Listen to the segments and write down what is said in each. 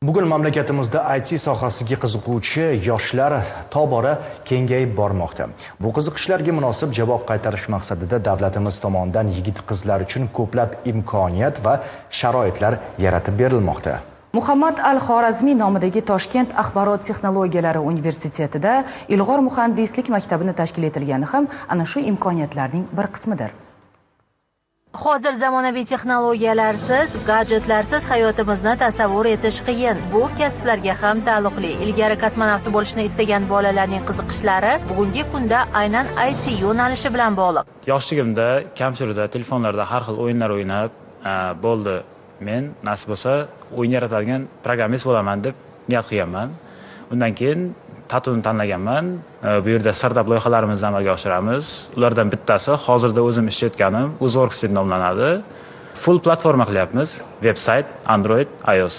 Bugun mamlakatimizda IT sohasiga qiziquvchi yoshlar tobora kengayib bormoqda. Bu qiziqishlarga munosib javob qaytarish maqsadida davlatimiz tomonidan yigit-qizlar uchun ko'plab imkoniyat va sharoitlar yaratib berilmoqda. Muhammad al-Xorazmiy nomidagi Toshkent axborot texnologiyalari universitetida ilg'or muhandislik maktabini tashkil etilgani ham ana shu imkoniyatlarning bir qismidir. Hozir zamonaviy texnologiyalarsiz, gadjetlarsiz hayotimizni tasavvur etish qiyin. Bu kasblarga ham taalluqli. Ilgari kosmonavt bo'lishni istagan bolalarning qiziqishlari bugungi kunda aynan IT yo'nalishi bilan bog'liq. Yoshligimda kompyuterda, telefonlarda har xil o'yinlar o'ynab, bo'ldi. Men nasib bo'lsa, o'yin yaratadigan programmist bo'laman deb niyat qilganman. Undan keyin Tatuni tanlaganman. Bu yerda startup loyihalarimizni amalga oshiramiz. Ulardan bittasi hozirda o'zim ishlayotganim Uzworks deb nomlanadi. Full platforma qilyapmiz. Website, Android, iOS.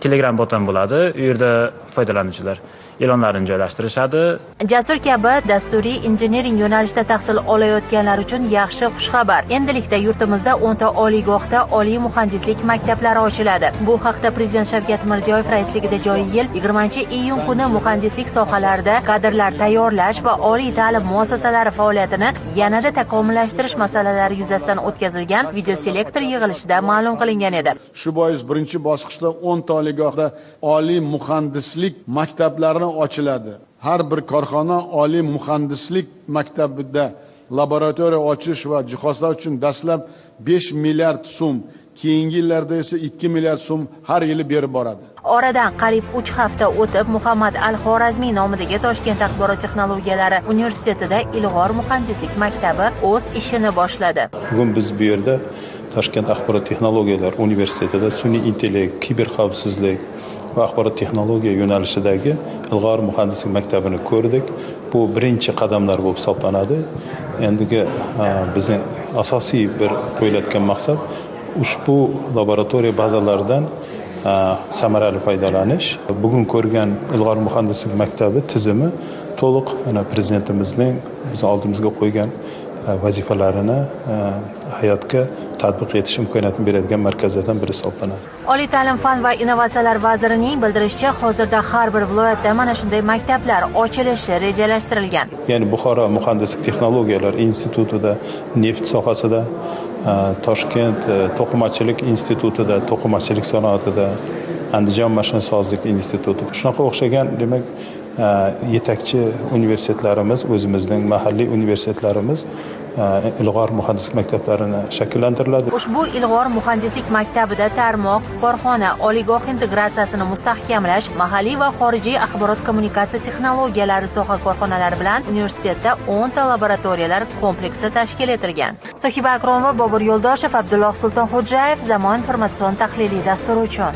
Telegram bot ham bo'ladi. U yerda foydalanuvchilar e'lonlarini joylashtirishadi. Jasur kabi dasturiy injiniring yo'nalishida tahsil olayotganlar uchun yaxshi xushxabar. Endilikda yurtimizda 10 ta oliygohda oliy muhandislik maktablari ochiladi. Bu haqda Prezident Shavkat Mirziyoyev raisligida joriy yil 20-iyun kuni muhandislik sohalarida kadrlar tayyorlash va oliy ta'lim muassasalari faoliyatini yanada takomillashtirish masalalari yuzasidan o'tkazilgan videoselektor yig'ilishida ma'lum qilingan edi. Shu bois birinchi bosqichda 10 ta oliygohda oliy muhandislik maktablarini ochiladi. Har bir korxona oliy muhandislik maktabida laboratoriya ochish va jihozlash uchun dastlab 5 milliard so'm, keyingi yillarda esa 2 milliard so'm har yili berib boradi. Oradan qariyb 3 hafta o'tib, Muhammad al-Xorazmiy nomidagi Toshkent axborot texnologiyalari universitetida ilg'or muhandislik maktabi o'z ishini boshladi. Bugun biz bu yerda Toshkent axborot texnologiyalari universitetida sun'iy intellekt, kiberxavfsizlik va axborot texnologiya yo'nalishidagi ilg'or muhandislik maktabini ko'rdik. Bu birinchi qadamlar bo'lib hisoblanadi. Endigi bizning asosiy bir qo'yiladigan maqsad ushbu laboratoriya bazalaridan samarali foydalanish. Bugun ko'rgan ilg'or muhandislik maktabi tizimi to'liq prezidentimizning biz oldimizga qo'ygan vazifalarini hayotga tatbiq etish imkoniyatini beradigan markazlardan biri hisoblanadi. Oliy ta'lim fan va innovatsiyalar vazirining bildirishicha, hozirda har bir viloyatda mana shunday maktablar ochilishi rejalashtirilgan. Ya'ni Buxoro muhandislik texnologiyalar institutida, neft sohasida, Toshkent to'qimachilik institutida, to'qimachilik sanoatida, Andijon mashinasozlik instituti. Shunaqa o'xshagan, demak, yetakchi universitetlarimiz, o'zimizning mahalliy universitetlarimiz ilg'or muhandislik maktablarini shakllantiriladi. Ushbu ilg'or muhandislik maktabida tarmoq, korxona, oliygoh integratsiyasini mustahkamlash, mahalliy va xorijiy axborot kommunikatsiya texnologiyalari soha korxonalari bilan universitetda 10 ta laboratoriyalar kompleksi tashkil etilgan. Sohiba Akromova, Bobur Yo'ldoshev, Abdulloh Sultonxo'jayev, Zamon informatsion tahliliy dasturi uchun.